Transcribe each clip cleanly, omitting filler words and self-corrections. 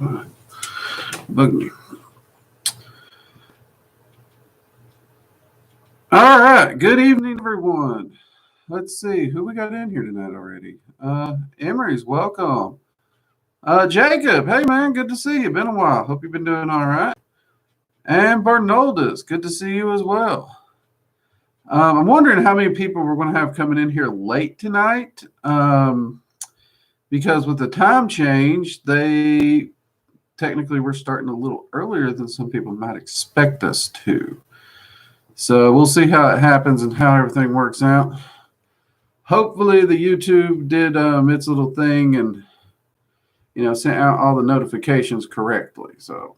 All right. Bug me. All right. Good evening, everyone. Let's see who we got in here tonight already. Emery's welcome. Jacob, hey man, good to see you. Been a while. Hope you've been doing all right. And Barnoldus, good to see you as well. I'm wondering how many people we're going to have coming in here late tonight. Because with the time change, they technically we're starting a little earlier than some people might expect us to. So we'll see how it happens and how everything works out. Hopefully the YouTube did its little thing and sent out all the notifications correctly. So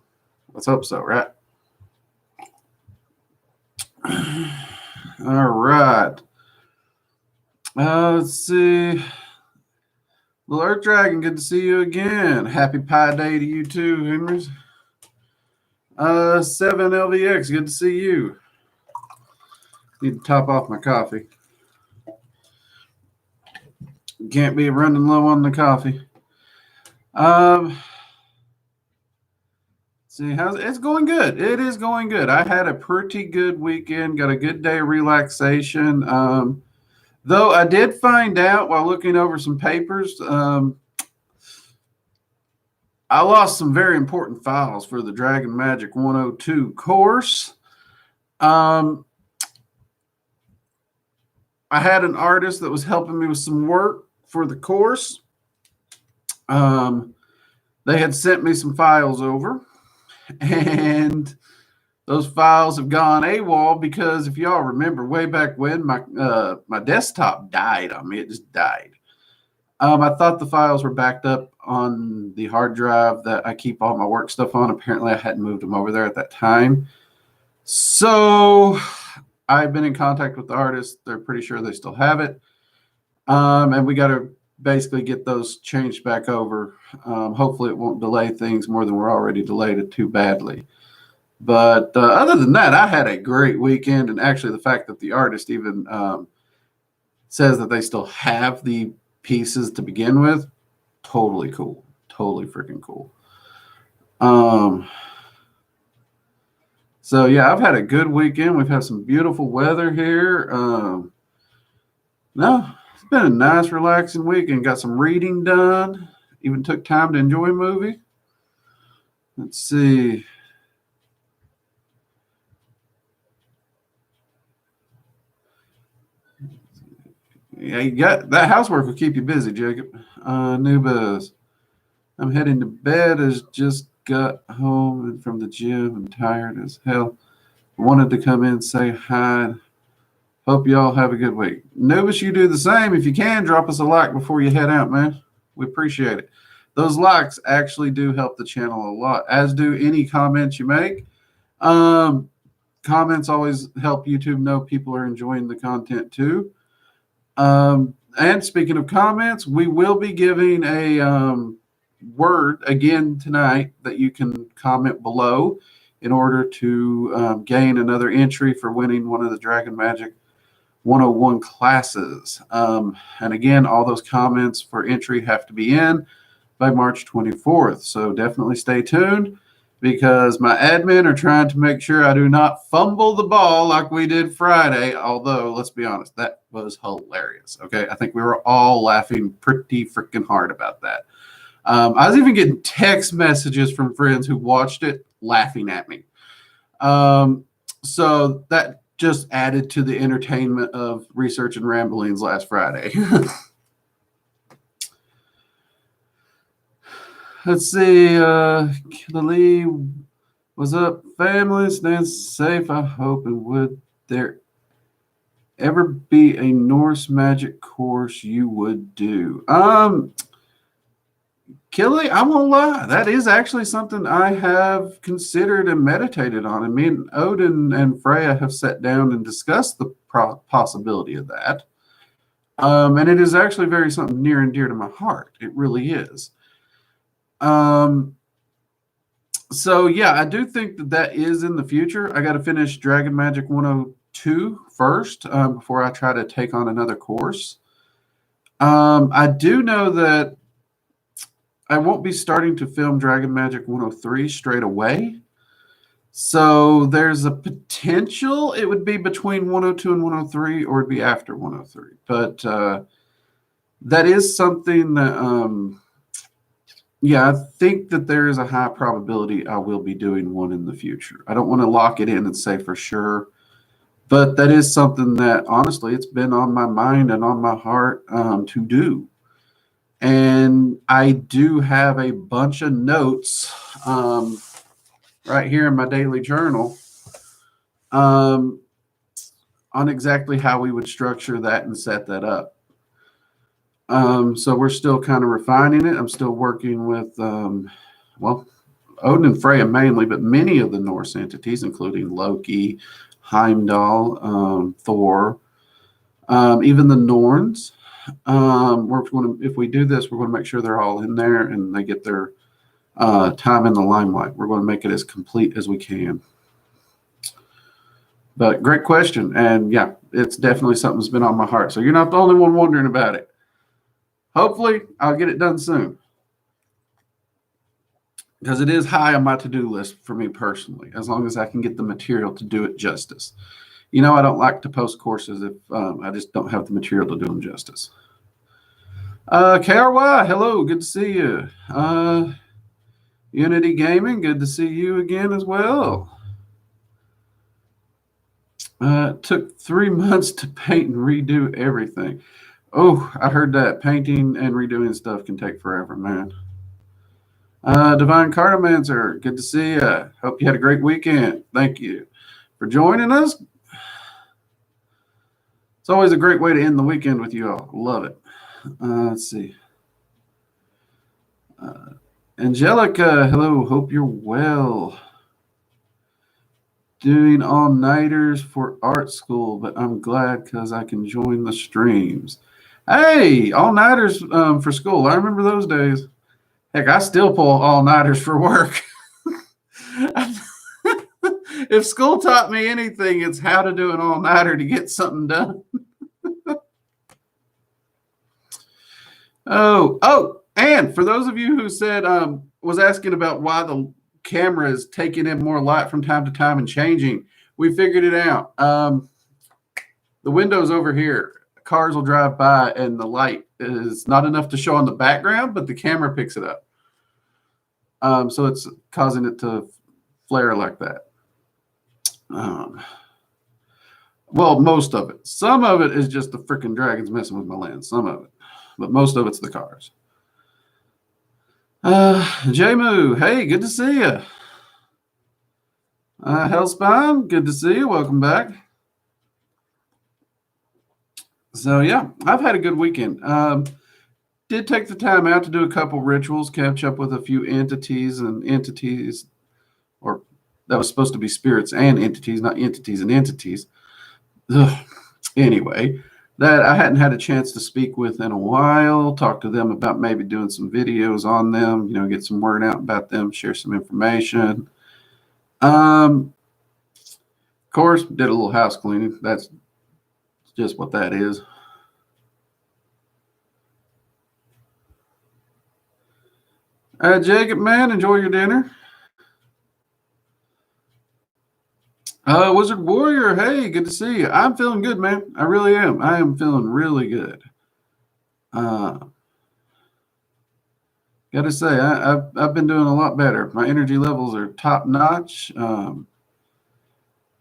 let's hope so, right? All right. Let's see. Little Earth Dragon, good to see you again. Happy Pi Day to you too, Henrys. 7LVX, good to see you. Need to top off my coffee. Can't be running low on the coffee. See, it's going good. It is going good. I had a pretty good weekend. Got a good day of relaxation. Though I did find out while looking over some papers, I lost some very important files for the Dragon Magic 102 course. I had an artist that was helping me with some work for the course. They had sent me some files over, and those files have gone AWOL because if y'all remember way back when my desktop died on me, it just died. I thought the files were backed up on the hard drive that I keep all my work stuff on. Apparently, I hadn't moved them over there at that time. So I've been in contact with the artist. They're pretty sure they still have it. And we got to basically get those changed back over. Hopefully it won't delay things more than we're already delayed it too badly. But other than that, I had a great weekend. And actually the fact that the artist even says that they still have the pieces to begin with, totally cool. Totally freaking cool. So yeah, I've had a good weekend. We've had some beautiful weather here. No, it's been a nice, relaxing weekend. Got some reading done. Even took time to enjoy a movie. Let's see. Yeah, you got that housework will keep you busy, Jacob. New buzz. I'm heading to bed. I just got home from the gym. I'm tired as hell. Wanted to come in and say hi. Hope you all have a good week. Nubis, you do the same. If you can, drop us a like before you head out, man. We appreciate it. Those likes actually do help the channel a lot, as do any comments you make. Comments always help YouTube know people are enjoying the content too. And speaking of comments, we will be giving a word again tonight that you can comment below in order to gain another entry for winning one of the Dragon Magic 101 classes. And again, all those comments for entry have to be in by March 24th. So definitely stay tuned because my admin are trying to make sure I do not fumble the ball like we did Friday. Although, let's be honest, that was hilarious. Okay. I think we were all laughing pretty freaking hard about that. I was even getting text messages from friends who watched it laughing at me. So that just added to the entertainment of research and ramblings last Friday. Let's see. Kili, what's up, family? Stay safe, I hope. And would there ever be a Norse magic course you would do? Kili, I won't lie. That is actually something I have considered and meditated on. And me and Odin and Freya have sat down and discussed the possibility of that. And it is actually very something near and dear to my heart. It really is. So yeah, I do think that is in the future. I got to finish Dragon Magic 102 first before I try to take on another course. I do know that I won't be starting to film Dragon Magic 103 straight away. So there's a potential it would be between 102 and 103, or it'd be after 103. But that is something that, yeah, I think that there is a high probability I will be doing one in the future. I don't want to lock it in and say for sure, but that is something that honestly it's been on my mind and on my heart to do. And I do have a bunch of notes right here in my daily journal on exactly how we would structure that and set that up. So we're still kind of refining it. I'm still working with, well, Odin and Freya mainly, but many of the Norse entities, including Loki, Heimdall, Thor, even the Norns. We're going to, if we do this, we're going to make sure they're all in there and they get their time in the limelight. We're going to make it as complete as we can. But great question. And yeah, it's definitely something that's been on my heart. So you're not the only one wondering about it. Hopefully, I'll get it done soon. Because it is high on my to-do list for me personally, as long as I can get the material to do it justice. You know, I don't like to post courses if I just don't have the material to do them justice. KRY, hello, good to see you. Unity Gaming, good to see you again as well. It took 3 months to paint and redo everything. Oh, I heard that painting and redoing stuff can take forever, man. Divine Cartomancer, good to see you. Hope you had a great weekend. Thank you for joining us. It's always a great way to end the weekend with you all. Love it. Let's see. Angelica, hello. Hope you're well. Doing all-nighters for art school, but I'm glad because I can join the streams. Hey, all-nighters for school. I remember those days. Heck, I still pull all-nighters for work. If school taught me anything, it's how to do an all-nighter to get something done. And for those of you who said, was asking about why the camera is taking in more light from time to time and changing, we figured it out. The window's over here. Cars will drive by and the light is not enough to show on the background, but the camera picks it up. So it's causing it to flare like that. Well, most of it. Some of it is just the freaking dragons messing with my lens. Some of it. But most of it's the cars. J-Moo, hey, good to see you. Hellspine, good to see you. Welcome back. So, yeah, I've had a good weekend. Did take the time out to do a couple rituals, catch up with a few entities, or that was supposed to be spirits and entities, not entities and entities. Anyway, that I hadn't had a chance to speak with in a while, talk to them about maybe doing some videos on them, get some word out about them, share some information. Of course, did a little house cleaning. That's just what that is. Jacob, man, enjoy your dinner. Wizard Warrior, hey, good to see you. I'm feeling good, man. I really am. I am feeling really good. Got to say, I've been doing a lot better. My energy levels are top notch.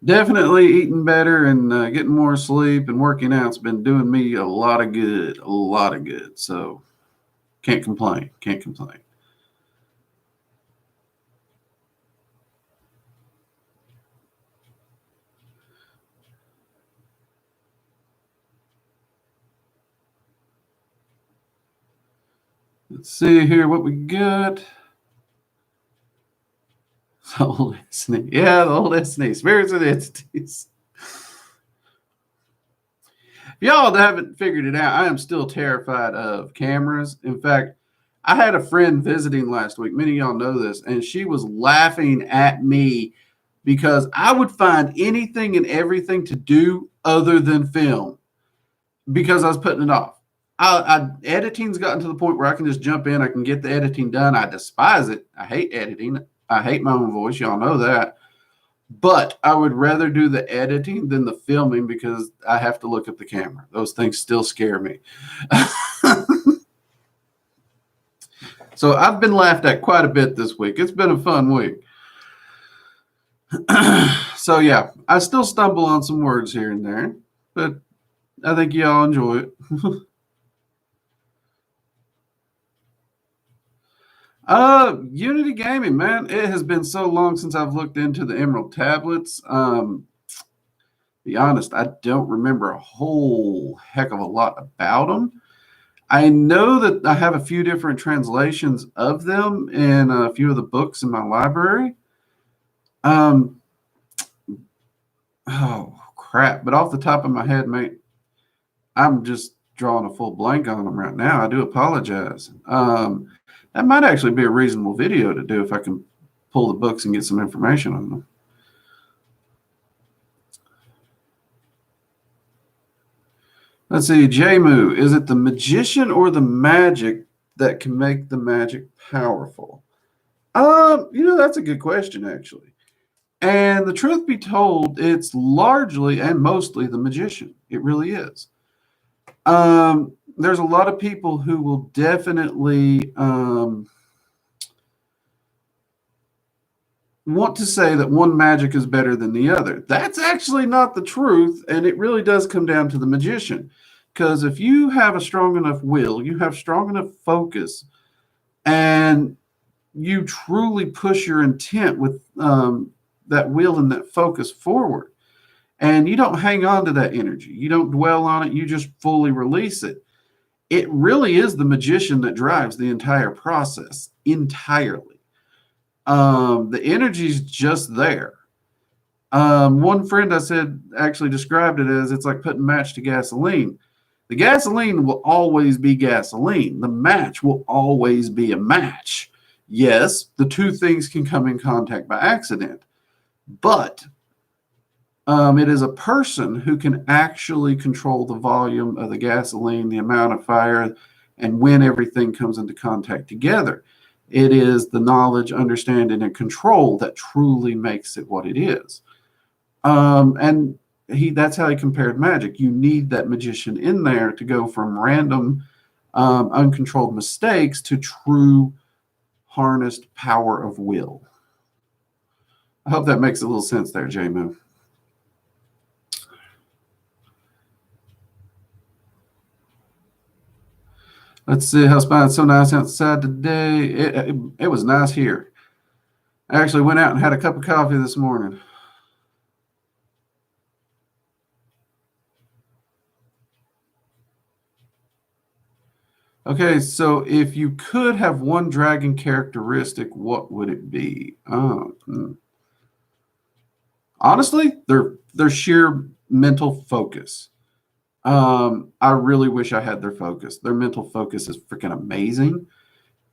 Definitely eating better and getting more sleep and working out's been doing me a lot of good. So can't complain. Let's see here what we got. The old SNE. Yeah, the old SNE. Spirits and entities. If y'all haven't figured it out, I am still terrified of cameras. In fact, I had a friend visiting last week. Many of y'all know this, and she was laughing at me because I would find anything and everything to do other than film because I was putting it off. Editing's gotten to the point where I can just jump in. I can get the editing done. I despise it. I hate editing. I hate my own voice. Y'all know that. But I would rather do the editing than the filming because I have to look at the camera. Those things still scare me. So I've been laughed at quite a bit this week. It's been a fun week. So yeah, I still stumble on some words here and there, but I think y'all enjoy it. Unity Gaming, man. It has been so long since I've looked into the Emerald tablets. Be honest, I don't remember a whole heck of a lot about them. I know that I have a few different translations of them in a few of the books in my library. Um, oh crap! But off the top of my head, mate, I'm just drawing a full blank on them right now. I do apologize. That might actually be a reasonable video to do if I can pull the books and get some information on them. Let's see, Jamu, is it the magician or the magic that can make the magic powerful? That's a good question, actually. And the truth be told, it's largely and mostly the magician. It really is. There's a lot of people who will definitely want to say that one magic is better than the other. That's actually not the truth, and it really does come down to the magician. Because if you have a strong enough will, you have strong enough focus, and you truly push your intent with that will and that focus forward, and you don't hang on to that energy, you don't dwell on it, you just fully release it. It really is the magician that drives the entire process entirely. The energy's just there. One friend I said actually described it as it's like putting match to gasoline. The gasoline will always be gasoline. The match will always be a match. Yes, the two things can come in contact by accident, but it is a person who can actually control the volume of the gasoline, the amount of fire, and when everything comes into contact together. It is the knowledge, understanding, and control that truly makes it what it is. And that's how he compared magic. You need that magician in there to go from random, uncontrolled mistakes to true harnessed power of will. I hope that makes a little sense there, J-Moo. Let's see how it's so nice outside today. It was nice here. I actually went out and had a cup of coffee this morning. Okay, so if you could have one dragon characteristic, what would it be? Honestly, their sheer mental focus. I really wish I had their focus. Their mental focus is freaking amazing.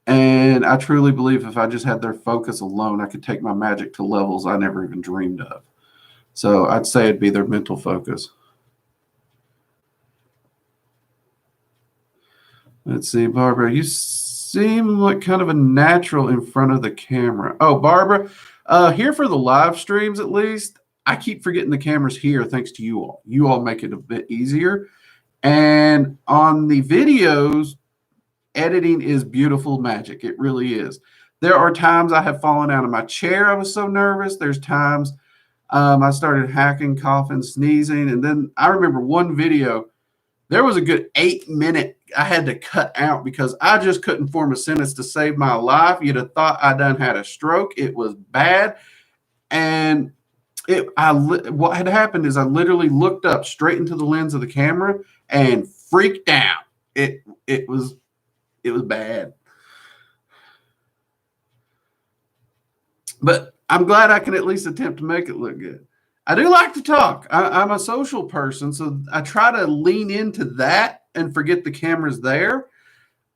And I truly believe if I just had their focus alone, I could take my magic to levels I never even dreamed of. So I'd say it'd be their mental focus. Let's see, Barbara, you seem like kind of a natural in front of the camera. Oh, Barbara, here for the live streams at least, I keep forgetting the camera's here thanks to you all. You all make it a bit easier. And on the videos, editing is beautiful magic. It really is. There are times I have fallen out of my chair. I was so nervous. There's times I started hacking, coughing, sneezing. And then I remember one video, there was a good 8-minute I had to cut out because I just couldn't form a sentence to save my life. You'd have thought I done had a stroke. It was bad. And what had happened is I literally looked up straight into the lens of the camera and freaked out. It was bad. But I'm glad I can at least attempt to make it look good. I do like to talk. I'm a social person, so I try to lean into that and forget the camera's there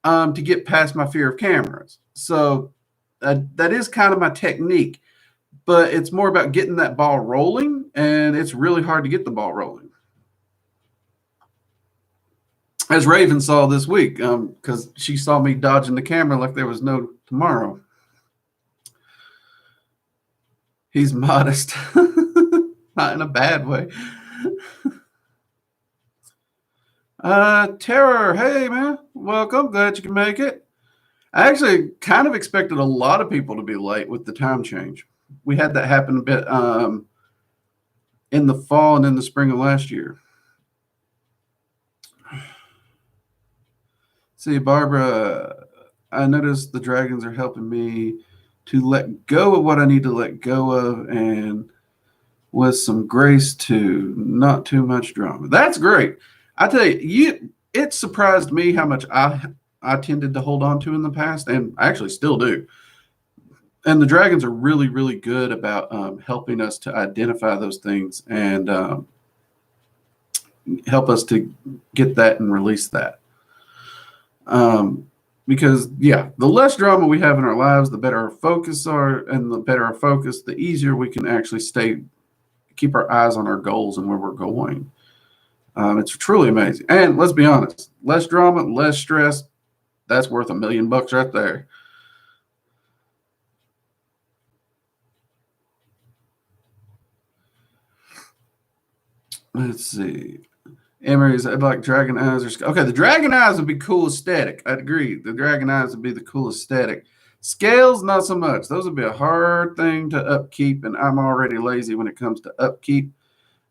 to get past my fear of cameras. So that is kind of my technique. But it's more about getting that ball rolling, and it's really hard to get the ball rolling. as Raven saw this week, because she saw me dodging the camera like there was no tomorrow. He's modest, not in a bad way. Terror, hey man, welcome. Glad you can make it. I actually kind of expected a lot of people to be late with the time change. We had that happen a bit in the fall and in the spring of last year. See, Barbara, I noticed the dragons are helping me to let go of what I need to let go of, and with some grace too, not too much drama. That's great. I tell you, it surprised me how much I tended to hold on to in the past, and I actually still do. And the dragons are really, really good about helping us to identify those things and help us to get that and release that. Because yeah, the less drama we have in our lives, the better our focus are, and the better our focus, the easier we can actually keep our eyes on our goals and where we're going. It's truly amazing. And let's be honest, less drama, less stress, that's worth $1 million right there. Let's see. Emery's, I'd like dragon eyes. Okay, the dragon eyes would be cool aesthetic. I'd agree. The dragon eyes would be the cool aesthetic. Scales, not so much. Those would be a hard thing to upkeep, and I'm already lazy when it comes to upkeep.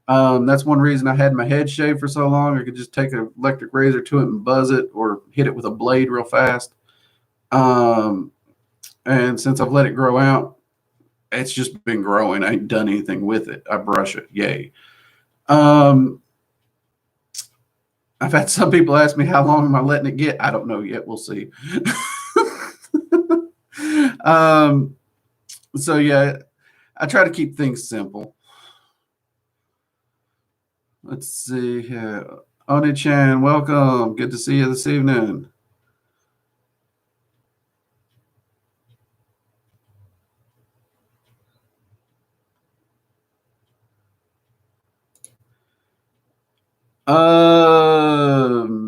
That's one reason I had my head shaved for so long. I could just take an electric razor to it and buzz it or hit it with a blade real fast. And since I've let it grow out, it's just been growing. I ain't done anything with it. I brush it. Yay. I've had some people ask me, how long am I letting it get? I don't know yet. We'll see. So yeah, I try to keep things simple. Let's see here. Oni-chan, welcome. Good to see you this evening.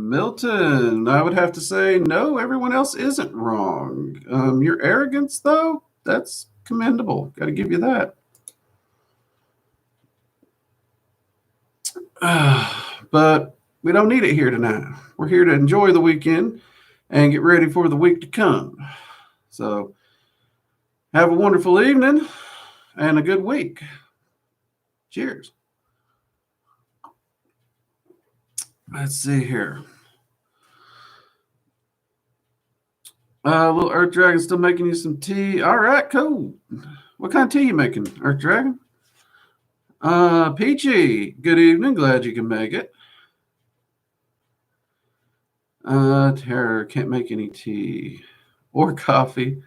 Milton, I would have to say no, everyone else isn't wrong. Your arrogance, though, that's commendable. Got to give you that. But we don't need it here tonight. We're here to enjoy the weekend and get ready for the week to come. So have a wonderful evening and a good week. Cheers. Let's see here. Little Earth Dragon still making you some tea. All right, cool. What kind of tea you making, Earth Dragon? Peachy, good evening. Glad you can make it. Terror, can't make any tea or coffee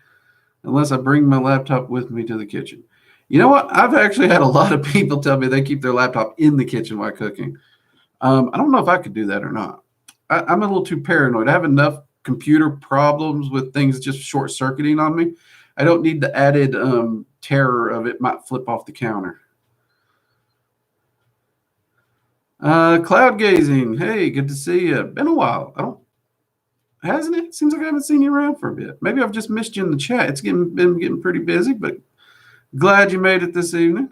unless I bring my laptop with me to the kitchen. You know what? I've actually had a lot of people tell me they keep their laptop in the kitchen while cooking. I don't know if I could do that or not. I'm a little too paranoid. I have enough computer problems with things just short circuiting on me. I don't need the added terror of it might flip off the counter. Cloud gazing. Hey, good to see you. Been a while. Hasn't it? Seems like I haven't seen you around for a bit. Maybe I've just missed you in the chat. It's been getting pretty busy, but glad you made it this evening.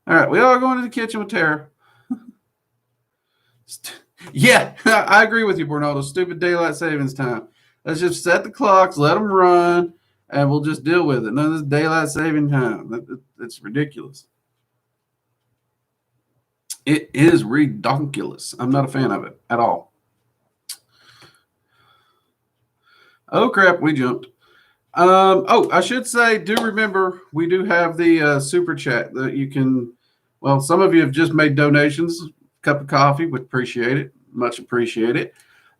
All right, we all going to the kitchen with Tara. Yeah, I agree with you, Bernardo. Stupid daylight savings time. Let's just set the clocks, let them run, and we'll just deal with it. None of this daylight saving time. It's ridiculous. It is redonkulous. I'm not a fan of it at all. Oh, crap, we jumped. I should say, do remember, we do have the super chat that you can, well, some of you have just made donations, cup of coffee, would appreciate it, much appreciate it.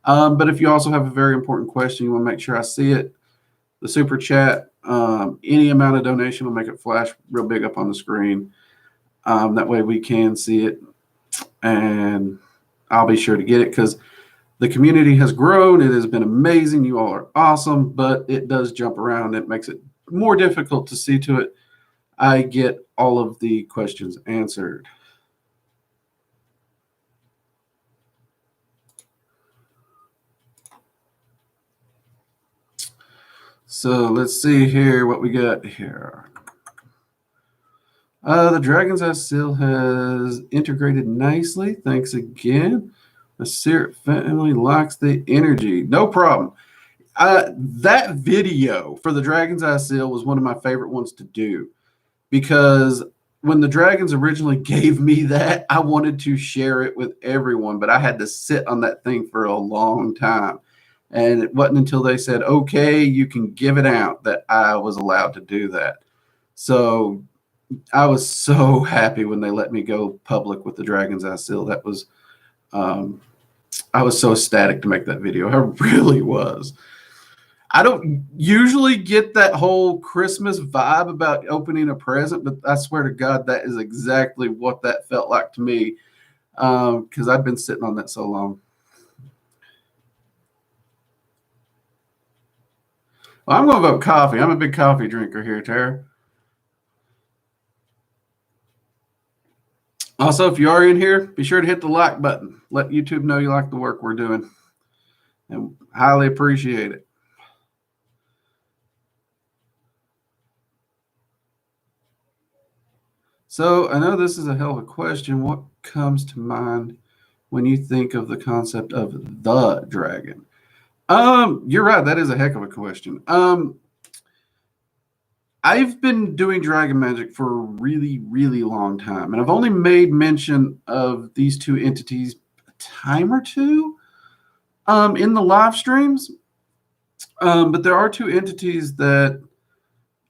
But if you also have a very important question, you want to make sure I see it, the super chat, any amount of donation will make it flash real big up on the screen. That way we can see it, and I'll be sure to get it because the community has grown. It has been amazing. You all are awesome, but it does jump around. It makes it more difficult to see to it. I get all of the questions answered. So let's see here what we got here. The Dragon's Eye seal has integrated nicely. Thanks again. The Syrup family likes the energy. No problem. That video for the Dragon's Eye seal was one of my favorite ones to do because when the Dragons originally gave me that, I wanted to share it with everyone, but I had to sit on that thing for a long time. And it wasn't until they said, okay, you can give it out, that I was allowed to do that. So I was so happy when they let me go public with the Dragon's Eye seal. That was, I was so ecstatic to make that video. I really was. I don't usually get that whole Christmas vibe about opening a present, but I swear to God, that is exactly what that felt like to me because I've been sitting on that so long. Well, I'm going to vote coffee. I'm a big coffee drinker here, Tara. Also, if you are in here, be sure to hit the like button. Let YouTube know you like the work we're doing. And highly appreciate it. So I know this is a hell of a question. What comes to mind when you think of the concept of the dragon? You're right. That is a heck of a question. I've been doing dragon magic for a really, really long time, and I've only made mention of these two entities a time or two in the live streams. But there are two entities that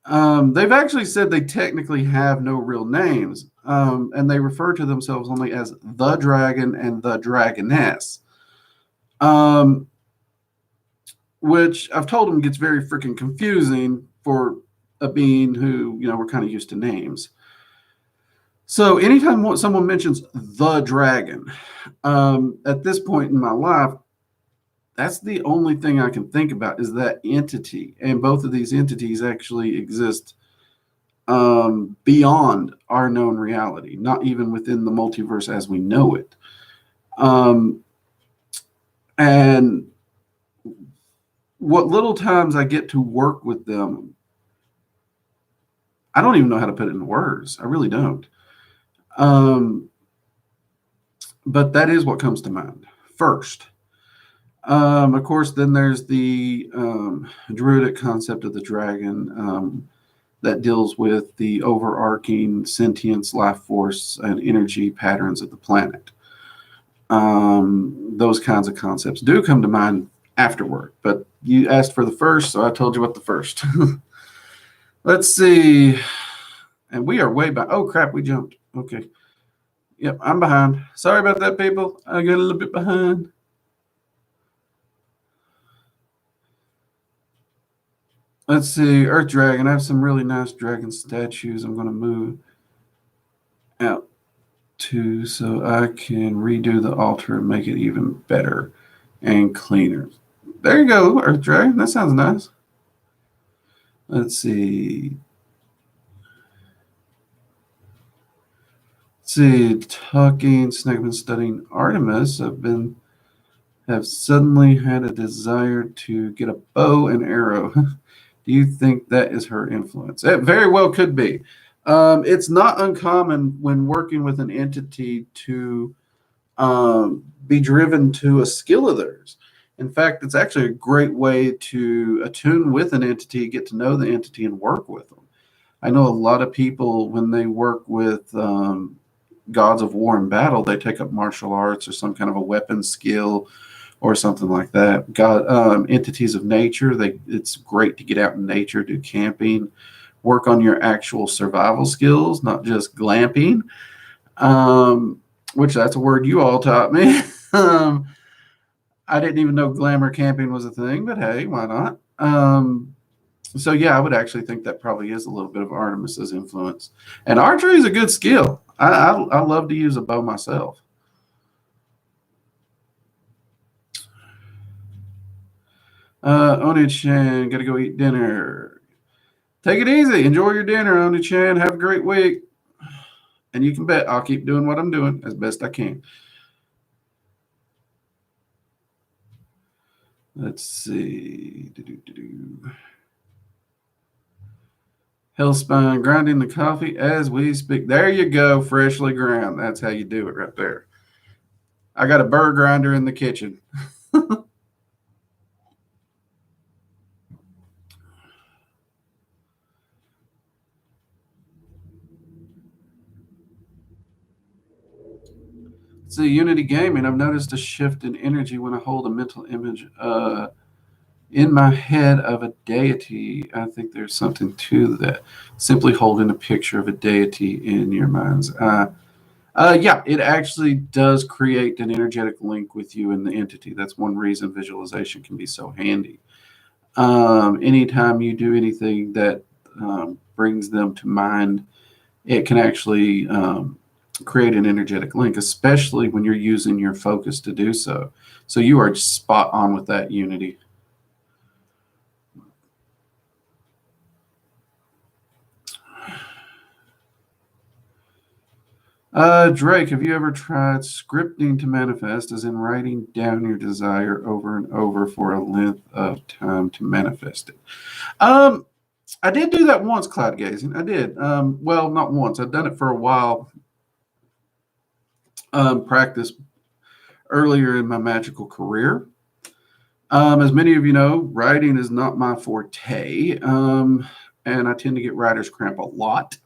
they've actually said they technically have no real names, and they refer to themselves only as the dragon and the dragoness. Which I've told them gets very freaking confusing for a being who, we're kind of used to names. So anytime someone mentions the dragon, at this point in my life, that's the only thing I can think about is that entity. And both of these entities actually exist beyond our known reality, not even within the multiverse as we know it. And what little times I get to work with them, I don't even know how to put it in words. I really don't. But that is what comes to mind first. Of course, then there's the druidic concept of the dragon that deals with the overarching sentience, life force, and energy patterns of the planet. Those kinds of concepts do come to mind afterward, but you asked for the first, so I told you what the first. Let's see. And we are way back. Oh, crap, we jumped. Okay. Yep, I'm behind. Sorry about that, people. I got a little bit behind. Let's see. Earth Dragon. I have some really nice dragon statues I'm going to move out to so I can redo the altar and make it even better and cleaner. There you go, Earth Dragon. That sounds nice. Let's see. Talking, Snakeman studying Artemis. Have suddenly had a desire to get a bow and arrow. Do you think that is her influence? It very well could be. It's not uncommon when working with an entity to be driven to a skill of theirs. In fact, it's actually a great way to attune with an entity, get to know the entity, and work with them. I know a lot of people, when they work with gods of war and battle, they take up martial arts or some kind of a weapon skill or something like that. Entities of nature, it's great to get out in nature, do camping, work on your actual survival skills, not just glamping, which that's a word you all taught me. I didn't even know glamour camping was a thing, but hey, why not? So yeah, I would actually think that probably is a little bit of Artemis's influence. And archery is a good skill. I love to use a bow myself. Oni-chan, gotta go eat dinner. Take it easy. Enjoy your dinner, Oni-chan. Have a great week. And you can bet I'll keep doing what I'm doing as best I can. Let's see. Hellspine grinding the coffee as we speak. There you go, freshly ground. That's how you do it right there. I got a burr grinder in the kitchen. See, Unity Gaming, I've noticed a shift in energy when I hold a mental image in my head of a deity. I think there's something to that. Simply holding a picture of a deity in your mind's eye. Yeah, it actually does create an energetic link with you and the entity. That's one reason visualization can be so handy. Anytime you do anything that brings them to mind, it can actually create an energetic link, especially when you're using your focus to do so. So you are spot on with that, Unity. Drake, have you ever tried scripting to manifest, as in writing down your desire over and over for a length of time to manifest it? I did do that once, cloud gazing. I did. Well, not once. I've done it for a while. Practice earlier in my magical career. As many of you know, writing is not my forte, and I tend to get writer's cramp a lot.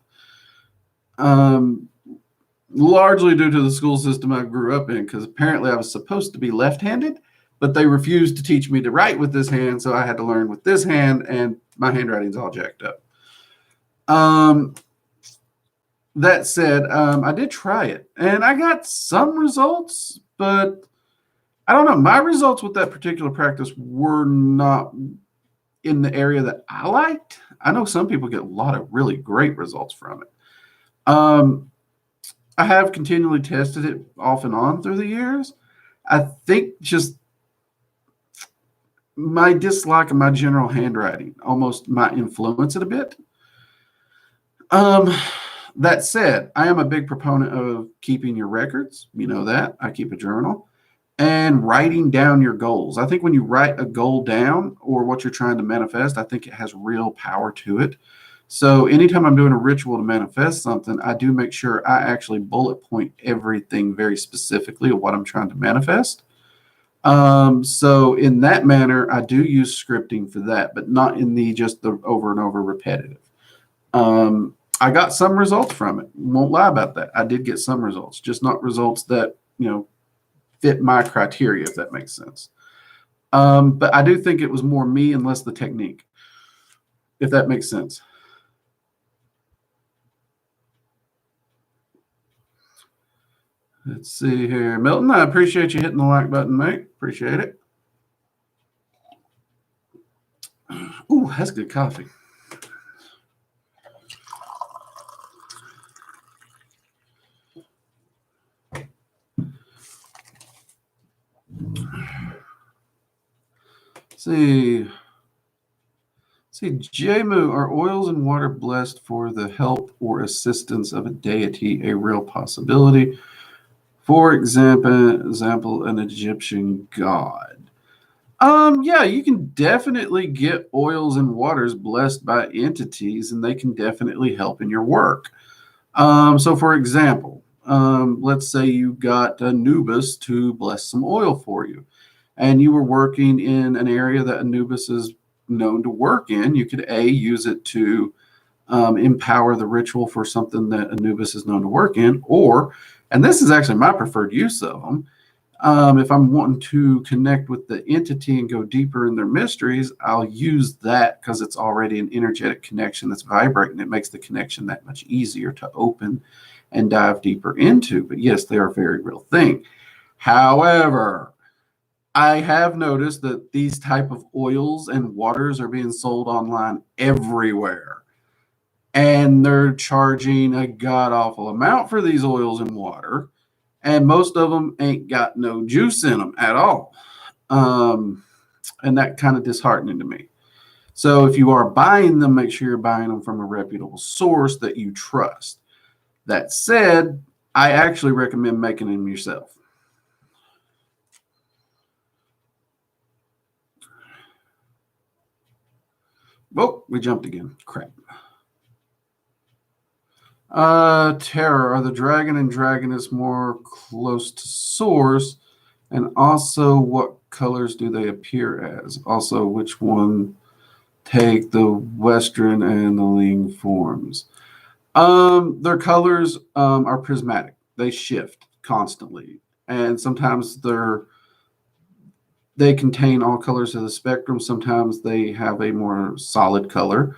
Largely due to the school system I grew up in, because apparently I was supposed to be left-handed, but they refused to teach me to write with this hand, so I had to learn with this hand, and my handwriting's all jacked up. That said, I did try it, and I got some results, but I don't know. My results with that particular practice were not in the area that I liked. I know some people get a lot of really great results from it. I have continually tested it off and on through the years. I think just my dislike of my general handwriting almost might influence it a bit. That said, I am a big proponent of keeping your records. You know that. I keep a journal. And writing down your goals. I think when you write a goal down or what you're trying to manifest, I think it has real power to it. So anytime I'm doing a ritual to manifest something, I do make sure I actually bullet point everything very specifically of what I'm trying to manifest. So in that manner, I do use scripting for that, but not in the just the over and over repetitive. I got some results from it. Won't lie about that. I did get some results, just not results that, fit my criteria, if that makes sense. But I do think it was more me and less the technique, if that makes sense. Let's see here. Milton, I appreciate you hitting the like button, mate. Appreciate it. Ooh, that's good coffee. See, Jamu, are oils and water blessed for the help or assistance of a deity a real possibility? For example, an Egyptian god. Yeah, you can definitely get oils and waters blessed by entities, and they can definitely help in your work. So, for example, let's say you got Anubis to bless some oil for you, and you were working in an area that Anubis is known to work in. You could use it to empower the ritual for something that Anubis is known to work in, or, and this is actually my preferred use of them. If I'm wanting to connect with the entity and go deeper in their mysteries, I'll use that because it's already an energetic connection that's vibrating. It makes the connection that much easier to open and dive deeper into. But yes, they are a very real thing. However, I have noticed that these type of oils and waters are being sold online everywhere. And they're charging a god awful amount for these oils and water. And most of them ain't got no juice in them at all. And that kind of disheartening to me. So if you are buying them, make sure you're buying them from a reputable source that you trust. That said, I actually recommend making them yourself. Oh, we jumped again. Crap. Terror. Are the dragon and dragoness more close to source? And also, what colors do they appear as? Also, which one take the Western and the Ling forms? Their colors are prismatic. They shift constantly, and sometimes they contain all colors of the spectrum. Sometimes they have a more solid color,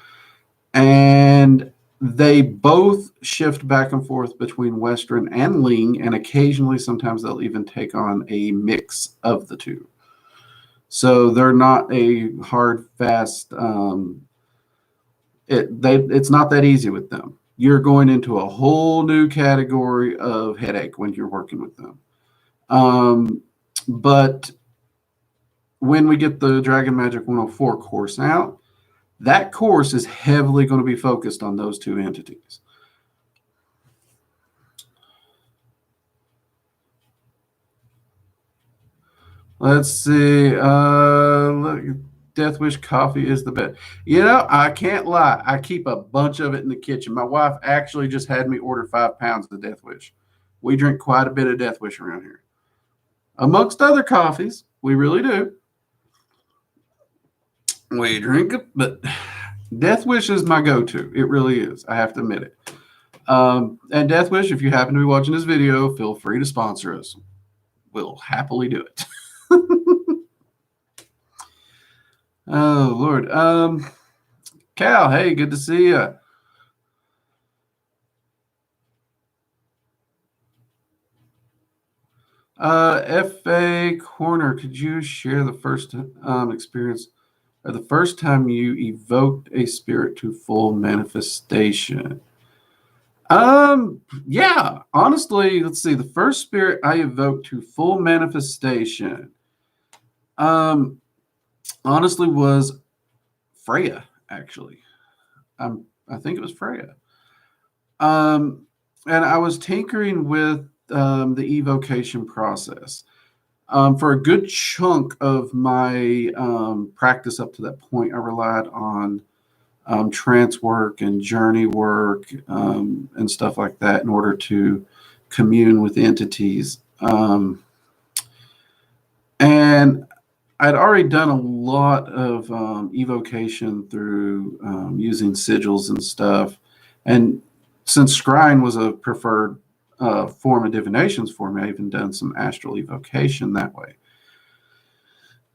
and they both shift back and forth between Western and Ling, and occasionally, sometimes they'll even take on a mix of the two. So they're not a hard, fast. It's not that easy with them. You're going into a whole new category of headache when you're working with them. But when we get the Dragon Magic 104 course out, that course is heavily going to be focused on those two entities. Let's see. Look, Death Wish coffee is the best. I can't lie. I keep a bunch of it in the kitchen. My wife actually just had me order 5 pounds of Death Wish. We drink quite a bit of Death Wish around here. Amongst other coffees, we really do. We drink it, but Death Wish is my go-to. It really is. I have to admit it. And Death Wish, if you happen to be watching this video, feel free to sponsor us. We'll happily do it. Oh, Lord. Cal, hey, good to see you. FA Corner, could you share the first experience or the first time you evoked a spirit to full manifestation? Yeah, honestly, let's see. The first spirit I evoked to full manifestation, honestly, was Freya, actually. I think it was Freya. And I was tinkering with the evocation process. For a good chunk of my practice up to that point, I relied on trance work and journey work and stuff like that in order to commune with entities. And I'd already done a lot of evocation through using sigils and stuff. And since scrying was a preferred form of divinations for me, I even done some astral evocation that way.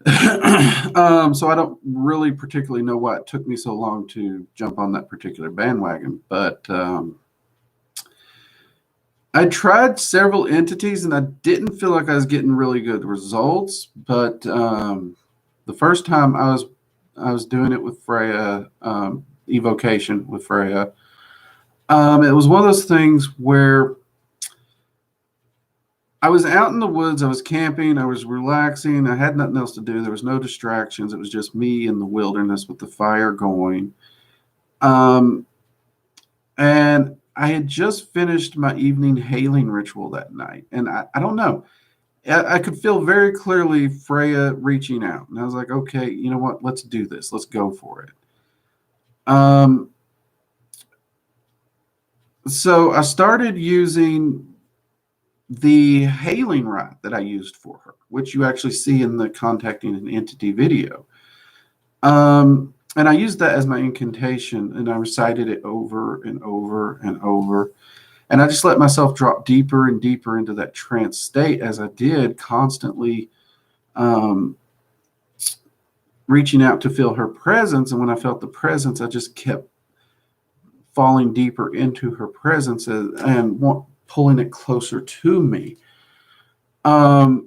So I don't really particularly know why it took me so long to jump on that particular bandwagon, but I tried several entities and I didn't feel like I was getting really good results. But the first time I was doing it with Freya, evocation with Freya, it was one of those things where I was out in the woods, I was camping, I was relaxing, I had nothing else to do. There was no distractions. It was just me in the wilderness with the fire going. And I had just finished my evening hailing ritual that night. And I don't know. I could feel very clearly Freya reaching out. And I was like, okay, you know what? Let's do this. Let's go for it. So I started using the hailing rite that I used for her, which you actually see in the contacting an entity video. And I used that as my incantation, and I recited it over and over and over. And I just let myself drop deeper and deeper into that trance state as I did, constantly reaching out to feel her presence. And when I felt the presence, I just kept falling deeper into her presence and pulling it closer to me. And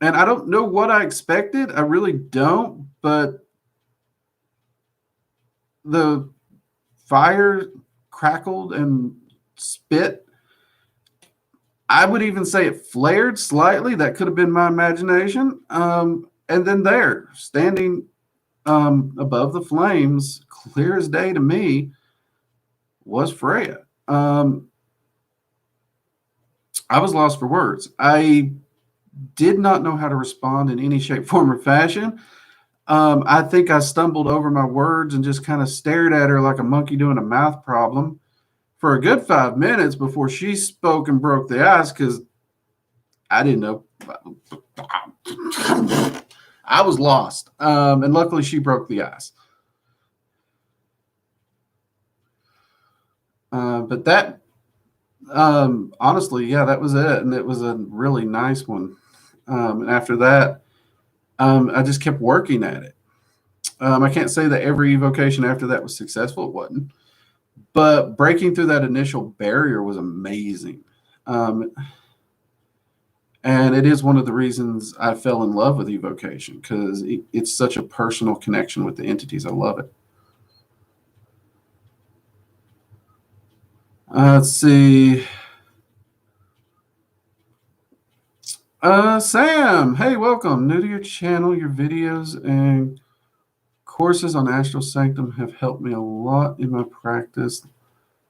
I don't know what I expected. I really don't. But the fire crackled and spit. I would even say it flared slightly. That could have been my imagination. And then there, standing above the flames, clear as day to me, was Freya. I was lost for words. I did not know how to respond in any shape, form, or fashion. I think I stumbled over my words and just kind of stared at her like a monkey doing a math problem for a good 5 minutes before she spoke and broke the ice because I didn't know. I was lost. And luckily she broke the ice. But that, honestly, yeah, that was it. And it was a really nice one. And after that, I just kept working at it. I can't say that every evocation after that was successful. It wasn't. But breaking through that initial barrier was amazing. And it is one of the reasons I fell in love with evocation because it's such a personal connection with the entities. I love it. Let's see. Sam, hey, welcome. New to your channel. Your videos and courses on Astral Sanctum have helped me a lot in my practice.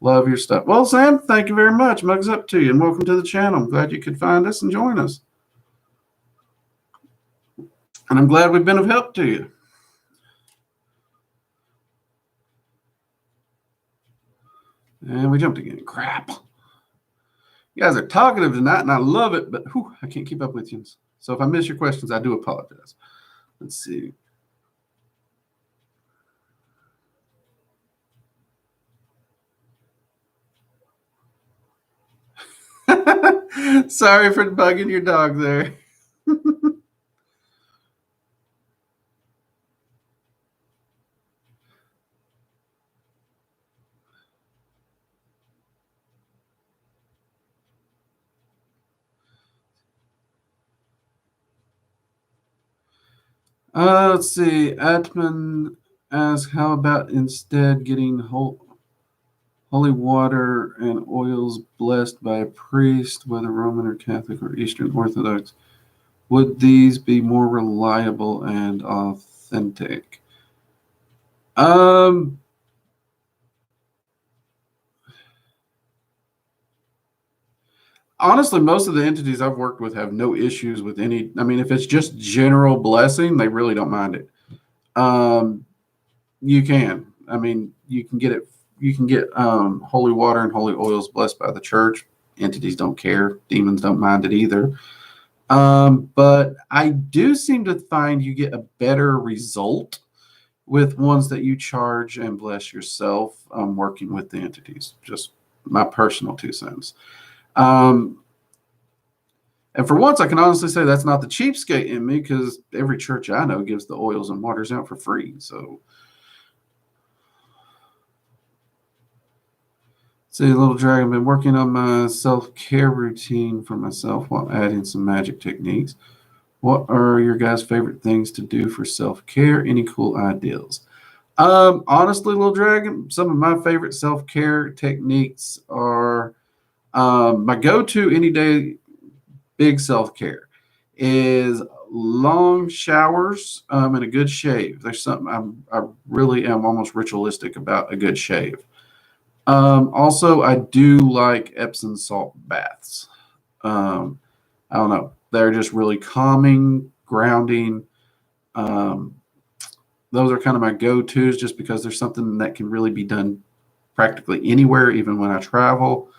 Love your stuff. Well, Sam, thank you very much. Mugs up to you, and welcome to the channel. I'm glad you could find us and join us. And I'm glad we've been of help to you. And we jumped again. Crap. You guys are talkative tonight, and I love it, but whew, I can't keep up with you. So if I miss your questions, I do apologize. Let's see. Sorry for bugging your dog there. Let's see. Atman asks, how about instead getting holy water and oils blessed by a priest, whether Roman or Catholic or Eastern Orthodox? Would these be more reliable and authentic? Honestly, most of the entities I've worked with have no issues with any. I mean, if it's just general blessing, they really don't mind it. You can. I mean, you can get it. You can get holy water and holy oils blessed by the church. Entities don't care. Demons don't mind it either. But I do seem to find you get a better result with ones that you charge and bless yourself working with the entities. Just my personal 2 cents. And for once, I can honestly say that's not the cheapskate in me because every church I know gives the oils and waters out for free. So, see, Little Dragon, been working on my self-care routine for myself while adding some magic techniques. What are your guys' favorite things to do for self-care? Any cool ideas? Honestly, Little Dragon, some of my favorite self-care techniques are my go-to any day big self-care is long showers and a good shave. There's something I really am almost ritualistic about a good shave. Also, I do like Epsom salt baths. I don't know. They're just really calming, grounding. Those are kind of my go-tos just because there's something that can really be done practically anywhere, even when I travel.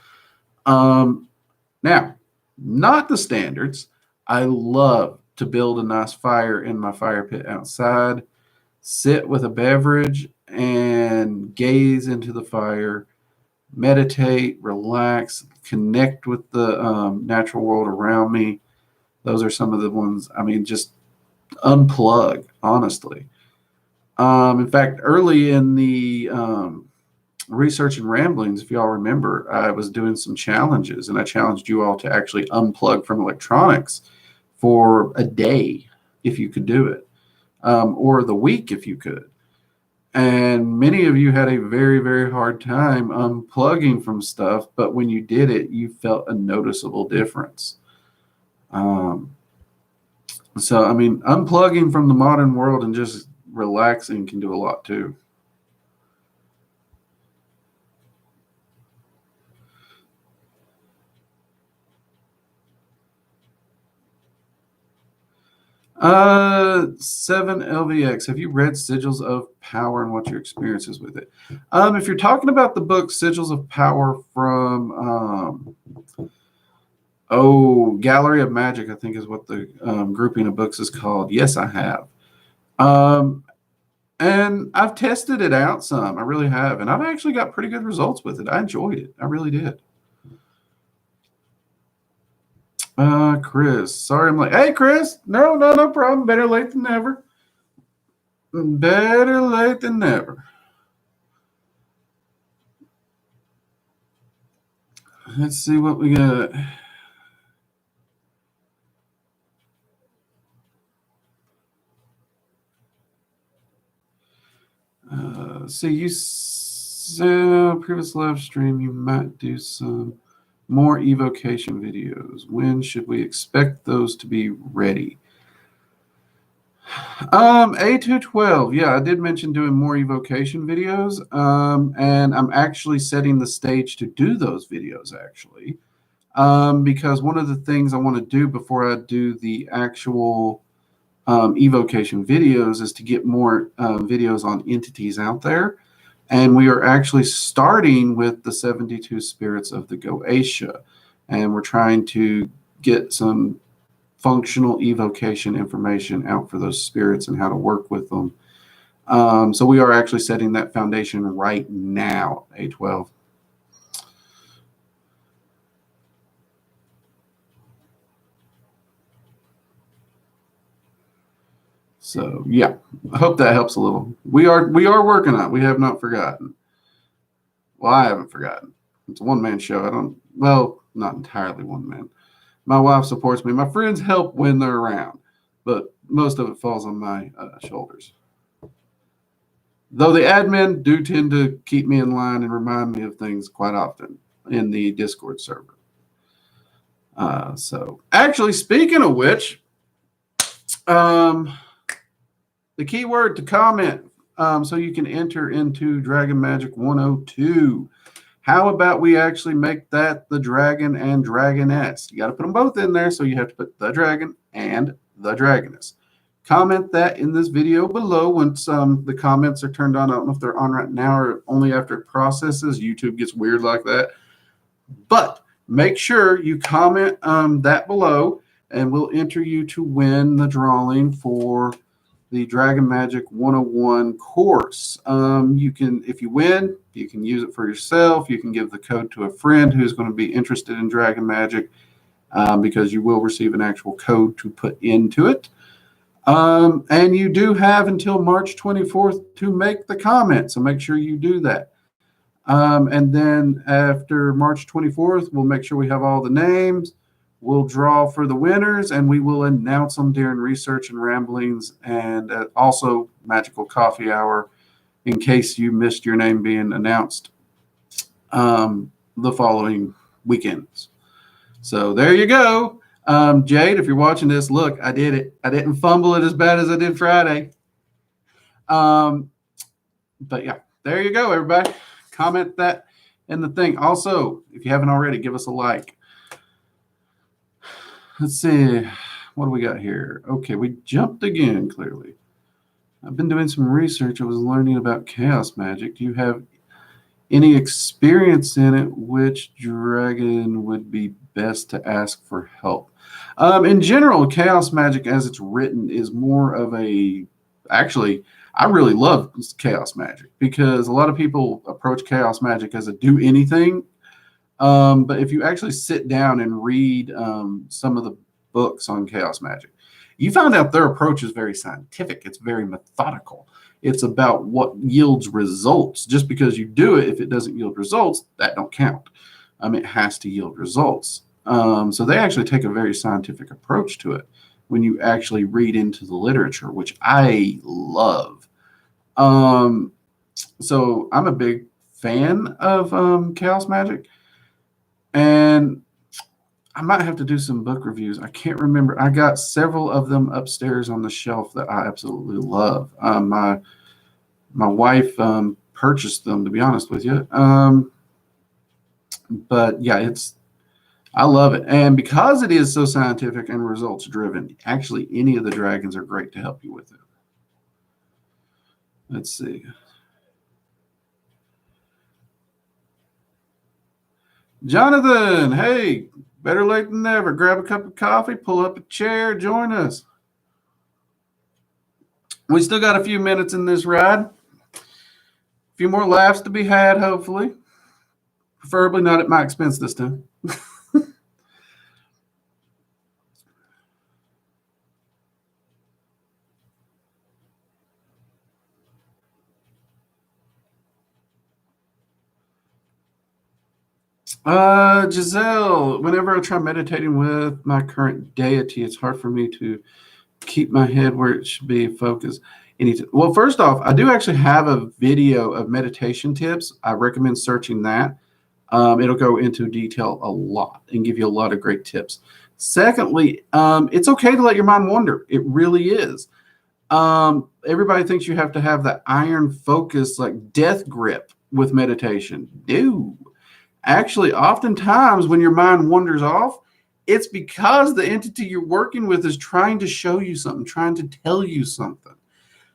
Now, not the standards. I love to build a nice fire in my fire pit outside, sit with a beverage, and gaze into the fire, meditate, relax, connect with the natural world around me. Those are some of the ones, I mean, just unplug, honestly. In fact, early in the research and ramblings, if y'all remember, I was doing some challenges and I challenged you all to actually unplug from electronics for a day if you could do it, or the week if you could. And many of you had a very, very hard time unplugging from stuff, but when you did it, you felt a noticeable difference. So, I mean, unplugging from the modern world and just relaxing can do a lot too. Seven LVX. Have you read Sigils of Power and what your experience is with it? If you're talking about the book Sigils of Power from Gallery of Magic, I think is what the grouping of books is called. Yes, I have. And I've tested it out some. I really have, and I've actually got pretty good results with it. I enjoyed it. I really did. Chris. Sorry, I'm like, hey, Chris. No problem. Better late than never. Better late than never. Let's see what we got. So you said previous live stream you might do some more evocation videos. When should we expect those to be ready? A212. Yeah, I did mention doing more evocation videos. And I'm actually setting the stage to do those videos actually. Because one of the things I want to do before I do the actual evocation videos is to get more videos on entities out there. And we are actually starting with the 72 spirits of the Goetia. And we're trying to get some functional evocation information out for those spirits and how to work with them. So we are actually setting that foundation right now, A12. So yeah, I hope that helps a little. We are working on it. We have not forgotten. Well, I haven't forgotten. It's a one-man show. Not entirely one man. My wife supports me. My friends help when they're around, but most of it falls on my shoulders. Though the admin do tend to keep me in line and remind me of things quite often in the Discord server. So actually, speaking of which, the keyword to comment so you can enter into Dragon Magic 102. How about we actually make that the dragon and dragoness? You got to put them both in there, so you have to put the dragon and the dragoness. Comment that in this video below once the comments are turned on. I don't know if they're on right now or only after it processes. YouTube gets weird like that. But make sure you comment that below, and we'll enter you to win the drawing for the Dragon Magic 101 course. You can, if you win, you can use it for yourself. You can give the code to a friend who's going to be interested in Dragon Magic because you will receive an actual code to put into it. And you do have until March 24th to make the comment, so make sure you do that. And then after March 24th, we'll make sure we have all the names. We'll draw for the winners, and we will announce them during research and ramblings, and also Magical Coffee Hour, in case you missed your name being announced the following weekends. So there you go. Jade, if you're watching this, look, I did it. I didn't fumble it as bad as I did Friday. But yeah, there you go, everybody. Comment that in the thing. Also, if you haven't already, give us a like. Let's see. What do we got here? Okay, we jumped again, clearly. I've been doing some research. I was learning about chaos magic. Do you have any experience in it? Which dragon would be best to ask for help? In general, chaos magic as it's written is more of a... Actually, I really love chaos magic because a lot of people approach chaos magic as a do anything. But if you actually sit down and read some of the books on chaos magic, you find out their approach is very scientific. It's very methodical. It's about what yields results. Just because you do it, if it doesn't yield results, that don't count. It has to yield results. So they actually take a very scientific approach to it when you actually read into the literature, which I love. So I'm a big fan of chaos magic. And I might have to do some book reviews. I can't remember. I got several of them upstairs on the shelf that I absolutely love. My wife purchased them, to be honest with you. But yeah, I love it. And because it is so scientific and results driven, actually, any of the dragons are great to help you with it. Let's see. Jonathan, hey, better late than never. Grab a cup of coffee, pull up a chair, join us. We still got a few minutes in this ride. A few more laughs to be had, hopefully. Preferably not at my expense this time. Giselle, whenever I try meditating with my current deity, it's hard for me to keep my head where it should be focused. Well, first off, I do actually have a video of meditation tips. I recommend searching that. It'll go into detail a lot and give you a lot of great tips. Secondly, it's okay to let your mind wander. It really is. Everybody thinks you have to have that iron focus, like death grip with meditation. No. Actually, oftentimes when your mind wanders off, it's because the entity you're working with is trying to show you something, trying to tell you something.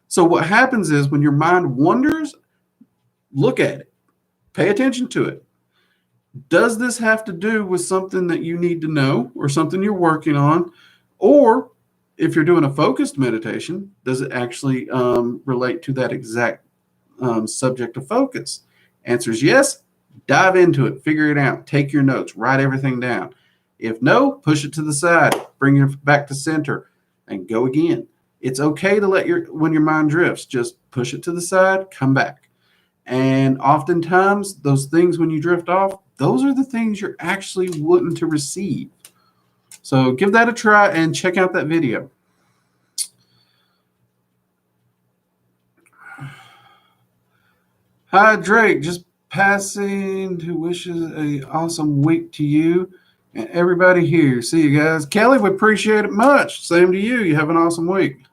So what happens is when your mind wanders, look at it, pay attention to it. Does this have to do with something that you need to know or something you're working on? Or if you're doing a focused meditation, does it actually relate to that exact subject of focus? Answer is yes. Dive into it, figure it out, take your notes, write everything down. If no, push it to the side, bring it back to center, and go again. It's okay to when your mind drifts, just push it to the side, come back. And oftentimes, those things when you drift off, those are the things you're actually wanting to receive. So give that a try and check out that video. Hi, Drake. Just passing who wishes a awesome week to you and everybody here. See you guys. Kelly, we appreciate it much. Same to you. You have an awesome week.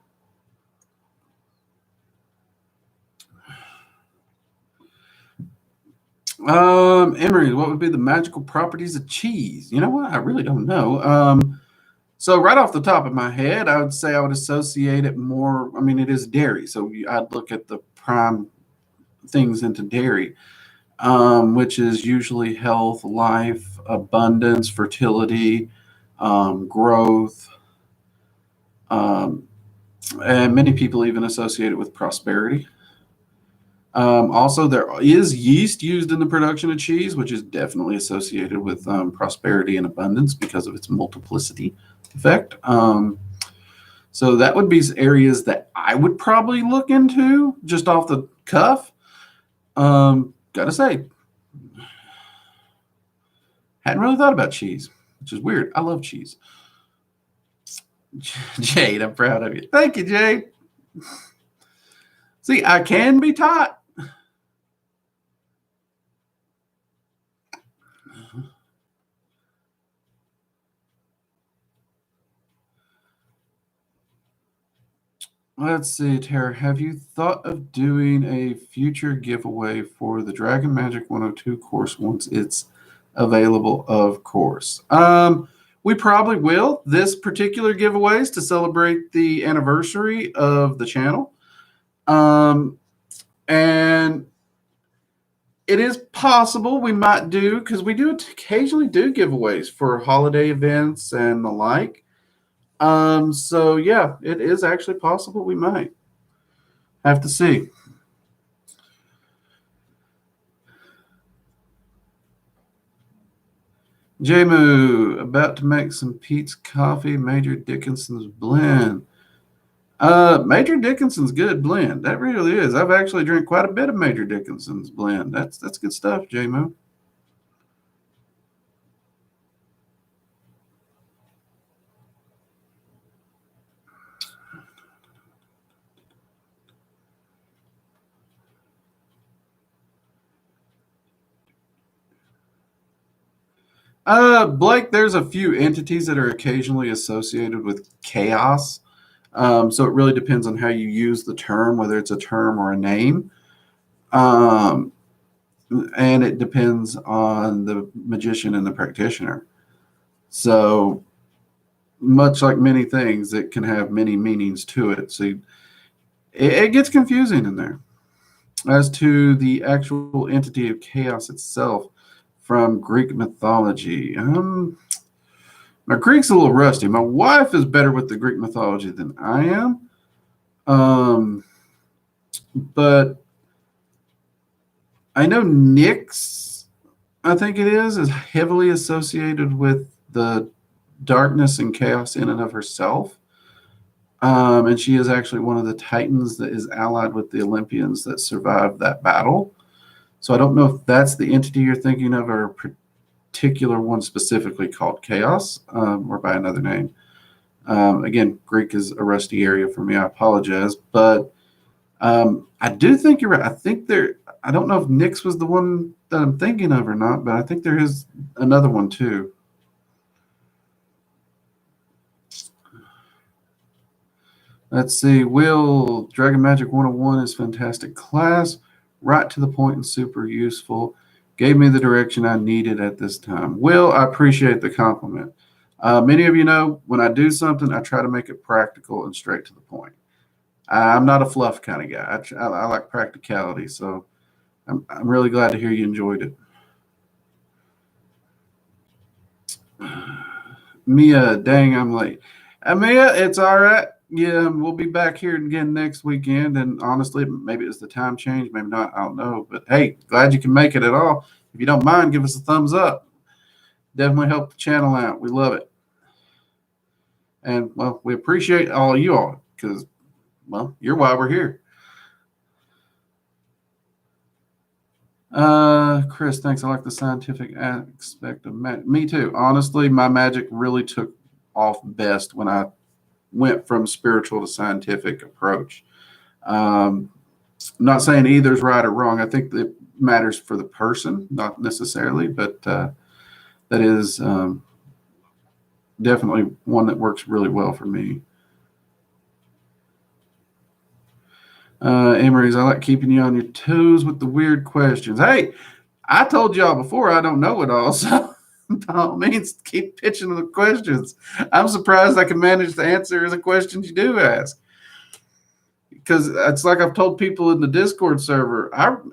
Emery, what would be the magical properties of cheese? You know what? I really don't know. So right off the top of my head, I would say I would associate it more. I mean, it is dairy, so I'd look at the prime things into dairy. Which is usually health, life, abundance, fertility, growth, and many people even associate it with prosperity. Also, there is yeast used in the production of cheese, which is definitely associated with prosperity and abundance because of its multiplicity effect. So that would be areas that I would probably look into just off the cuff. Gotta say, hadn't really thought about cheese, which is weird. I love cheese. Jade, I'm proud of you. Thank you, Jade. See, I can be taught. Let's see, Tara. Have you thought of doing a future giveaway for the Dragon Magic 102 course once it's available, of course? We probably will. This particular giveaway is to celebrate the anniversary of the channel. And it is possible we might do, because we do occasionally do giveaways for holiday events and the like. So yeah, it is actually possible we might. Have to see. Jamu, about to make some Pete's Coffee, Major Dickinson's blend. Major Dickinson's good blend. That really is. I've actually drank quite a bit of Major Dickinson's blend. That's good stuff, Jamu. Blake, there's a few entities that are occasionally associated with chaos. So it really depends on how you use the term, whether it's a term or a name. And it depends on the magician and the practitioner. So much like many things, it can have many meanings to it. So it gets confusing in there. As to the actual entity of chaos itself from Greek mythology, my Greek's a little rusty. My wife is better with the Greek mythology than I am. But I know Nyx, I think it is heavily associated with the darkness and chaos in and of herself. And she is actually one of the Titans that is allied with the Olympians that survived that battle. So I don't know if that's the entity you're thinking of or a particular one specifically called Chaos, or by another name. Again, Greek is a rusty area for me. I apologize. But I do think you're right. I don't know if Nyx was the one that I'm thinking of or not, but I think there is another one too. Let's see. Will Dragon Magic 101 is fantastic class, right to the point and super useful. Gave me the direction I needed at this time. Will, I appreciate the compliment. Many of you know when I do something, I try to make it practical and straight to the point. I'm not a fluff kind of guy. I like practicality, so I'm really glad to hear you enjoyed it. Mia, dang, I'm late. Mia, it's all right. Yeah, we'll be back here again next weekend. And honestly, maybe it's the time change, maybe not. I don't know. But hey, glad you can make it at all. If you don't mind, give us a thumbs up. Definitely help the channel out. We love it. And well, we appreciate all of you all because, well, you're why we're here. Chris, thanks. I like the scientific aspect of magic. Me too. Honestly, my magic really took off best when I went from spiritual to scientific approach. I'm not saying either's right or wrong. I think that matters for the person, not necessarily, but that is definitely one that works really well for me. Emery's, I like keeping you on your toes with the weird questions. Hey, I told y'all before I don't know it all, so by all means, keep pitching the questions. I'm surprised I can manage to answer the questions you do ask. Because it's like I've told people in the Discord server,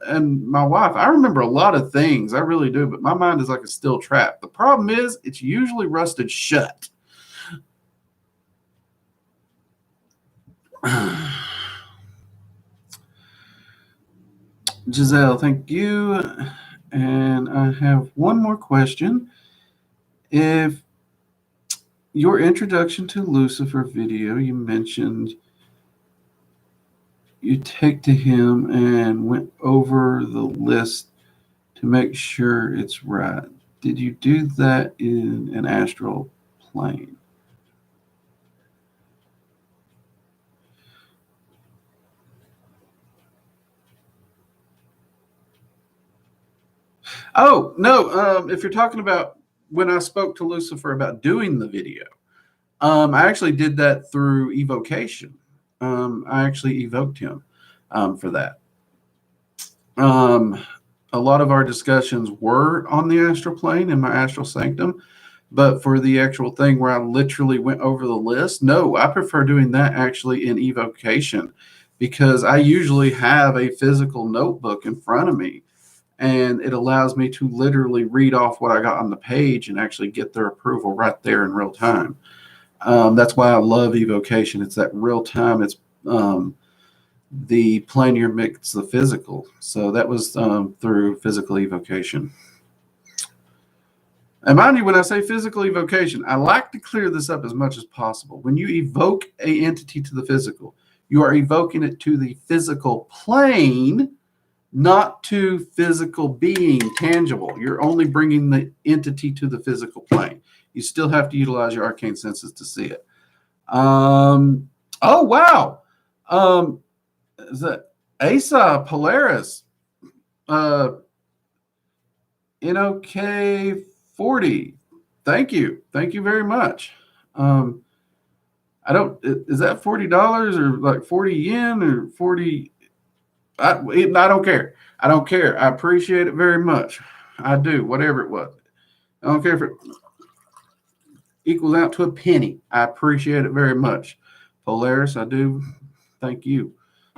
and my wife, I remember a lot of things. I really do, but my mind is like a steel trap. The problem is it's usually rusted shut. Giselle, thank you. And I have one more question. If your introduction to Lucifer video, you mentioned you take to him and went over the list to make sure it's right. Did you do that in an astral plane? Oh, no. If you're talking about when I spoke to Lucifer about doing the video, I actually did that through evocation. I actually evoked him for that. A lot of our discussions were on the astral plane in my astral sanctum, but for the actual thing where I literally went over the list, no, I prefer doing that actually in evocation because I usually have a physical notebook in front of me and it allows me to literally read off what I got on the page and actually get their approval right there in real time. That's why I love evocation. It's that real time. It's the planar mix the physical. So that was through physical evocation. And mind you, when I say physical evocation, I like to clear this up as much as possible. When you evoke an entity to the physical, you are evoking it to the physical plane, not to physical being tangible. You're only bringing the entity to the physical plane. You still have to utilize your arcane senses to see it. Oh, wow. Is that Asa Polaris? NOK 40. Thank you. Thank you very much. I don't, is that $40 or like 40 yen or 40? I don't care. I don't care. I appreciate it very much. I do, whatever it was. I don't care if it, equals out to a penny. I appreciate it very much. Polaris, I do thank you.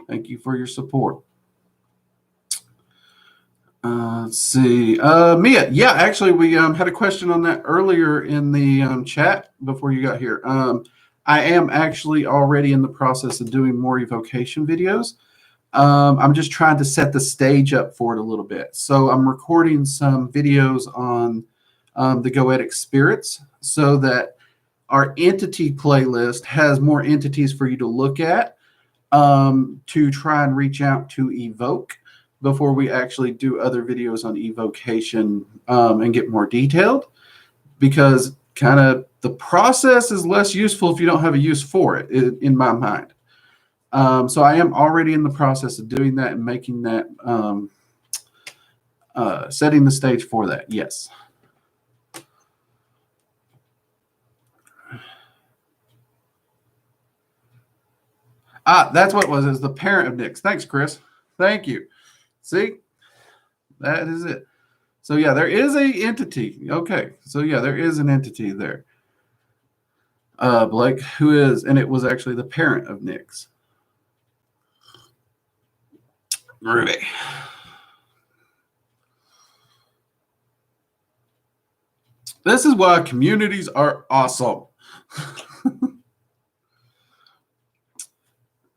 Thank you for your support. Let's see. Mia, yeah, actually, we had a question on that earlier in the chat before you got here. I am actually already in the process of doing more evocation videos. I'm just trying to set the stage up for it a little bit. So I'm recording some videos on the Goetic spirits so that our entity playlist has more entities for you to look at to try and reach out to evoke before we actually do other videos on evocation and get more detailed, because kind of the process is less useful if you don't have a use for it, in my mind. So I am already in the process of doing that and making that, setting the stage for that. Yes. That's what it was. Is the parent of Nyx. Thanks, Chris. Thank you. See, that is it. So yeah, there is a entity. Okay. So yeah, there is an entity there. Blake, who is, and it was actually the parent of Nyx. Groovy. This is why communities are awesome.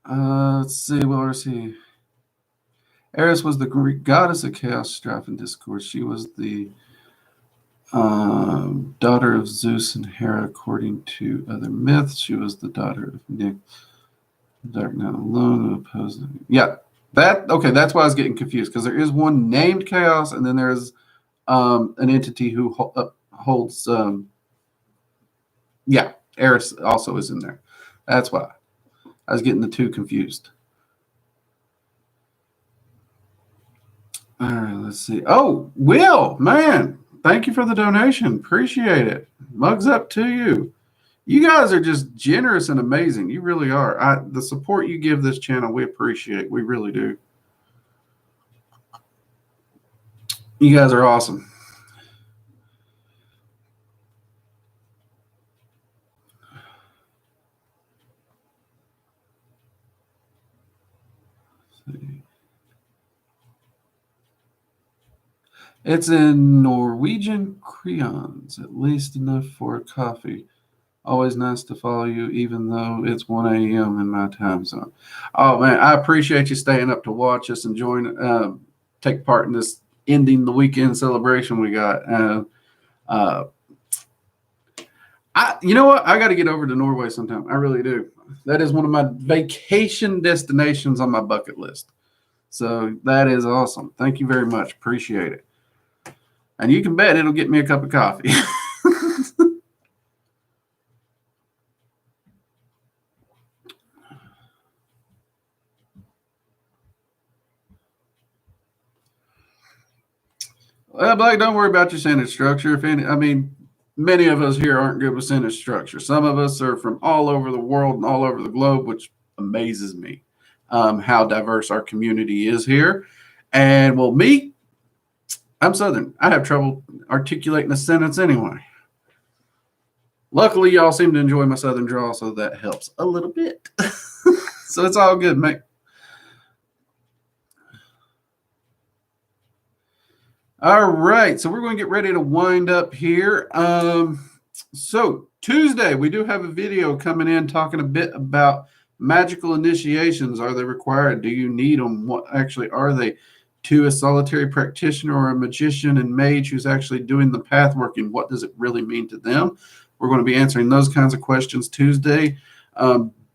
Let's see. What was he? Eris was the Greek goddess of chaos, strife, and discord. She was the daughter of Zeus and Hera, according to other myths. She was the daughter of Nyx, dark night alone, opposed. Yeah, okay. That's why I was getting confused, because there is one named Chaos, and then there's an entity who holds. Yeah, Eris also is in there. That's why I was getting the two confused. All right, let's see. Oh, Will, man, thank you for the donation. Appreciate it. Mugs up to you. You guys are just generous and amazing. You really are. The support you give this channel, we appreciate. We really do. You guys are awesome. It's in Norwegian crayons, at least enough for a coffee. Always nice to follow you, even though it's 1 a.m. in my time zone. Oh, man, I appreciate you staying up to watch us and take part in this ending the weekend celebration we got. You know what? I got to get over to Norway sometime. I really do. That is one of my vacation destinations on my bucket list. So that is awesome. Thank you very much. Appreciate it. And you can bet it'll get me a cup of coffee. Well, Blake, don't worry about your sentence structure. Many of us here aren't good with sentence structure. Some of us are from all over the world and all over the globe, which amazes me how diverse our community is here. And well, me, I'm Southern. I have trouble articulating a sentence anyway. Luckily, y'all seem to enjoy my Southern drawl, so that helps a little bit. So it's all good, mate. All right, so we're going to get ready to wind up here. So Tuesday, we do have a video coming in talking a bit about magical initiations. Are they required? Do you need them? What actually are they? To a solitary practitioner or a magician and mage who's actually doing the path working, what does it really mean to them? We're going to be answering those kinds of questions Tuesday.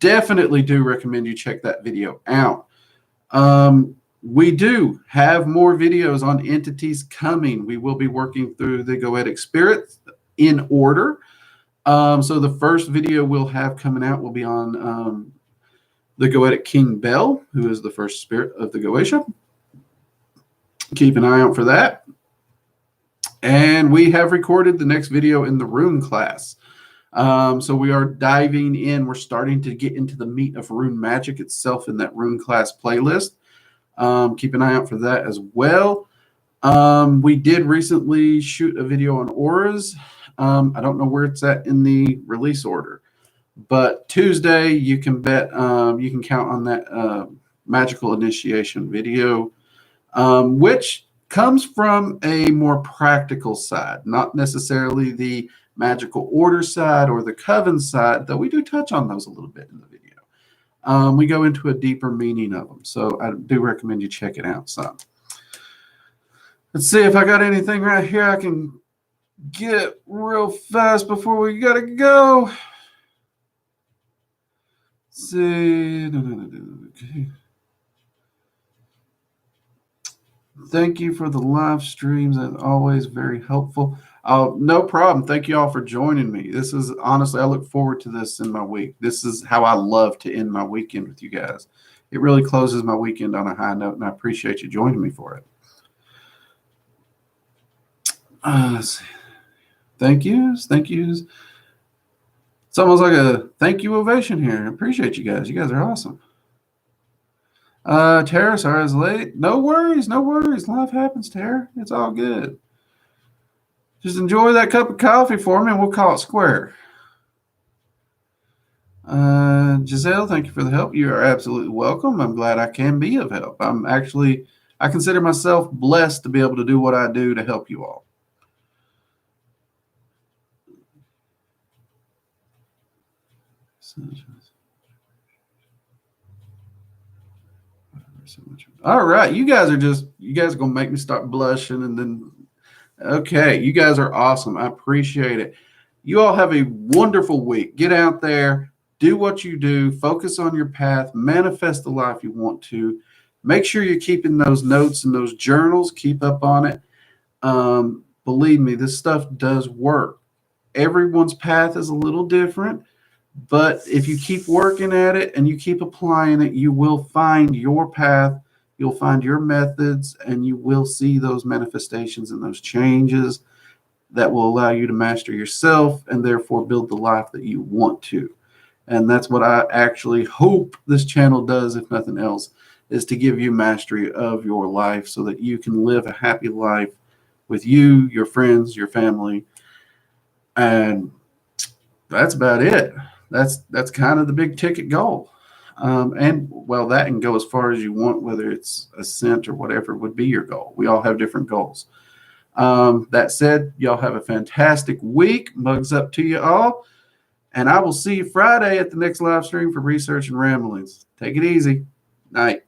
Definitely do recommend you check that video out. We do have more videos on entities coming. We will be working through the Goetic spirits in order. So the first video we'll have coming out will be on the Goetic King Bell, who is the first spirit of the Goetia. Keep an eye out for that. And we have recorded the next video in the rune class. So we are diving in. We're starting to get into the meat of rune magic itself in that rune class playlist. Keep an eye out for that as well. We did recently shoot a video on auras. I don't know where it's at in the release order, but Tuesday you can bet you can count on that Magickal initiation video, which comes from a more practical side, not necessarily the magical order side or the coven side, though we do touch on those a little bit in the video. We go into a deeper meaning of them, so I do recommend you check it out some. Let's see if I got anything right here I can get real fast before we gotta go. Let's see. Okay. Thank you for the live streams. As always, very helpful. No problem. Thank you all for joining me. This is honestly, I look forward to this in my week. This is how I love to end my weekend with you guys. It really closes my weekend on a high note, and I appreciate you joining me for it. Let's see. Thank yous. Thank yous. It's almost like a thank you ovation here. I appreciate you guys. You guys are awesome. Tara, sorry I was late. No worries, no worries. Life happens, Tara. It's all good. Just enjoy that cup of coffee for me and we'll call it square. Giselle, thank you for the help. You are absolutely welcome. I'm glad I can be of help. I consider myself blessed to be able to do what I do to help you all. All right, you guys are gonna make me start blushing, and then okay, you guys are awesome. I appreciate it. You all have a wonderful week. Get out there, do what you do, focus on your path, manifest the life you want to. Make sure you're keeping those notes and those journals. Keep up on it. Believe me, this stuff does work. Everyone's path is a little different. But if you keep working at it and you keep applying it, you will find your path, you'll find your methods, and you will see those manifestations and those changes that will allow you to master yourself and therefore build the life that you want to. And that's what I actually hope this channel does, if nothing else, is to give you mastery of your life so that you can live a happy life with you, your friends, your family. And that's about it. That's kind of the big ticket goal. And well, that can go as far as you want, whether it's a cent or whatever would be your goal. We all have different goals. That said, y'all have a fantastic week. Mugs up to you all. And I will see you Friday at the next live stream for Research and Ramblings. Take it easy. Night.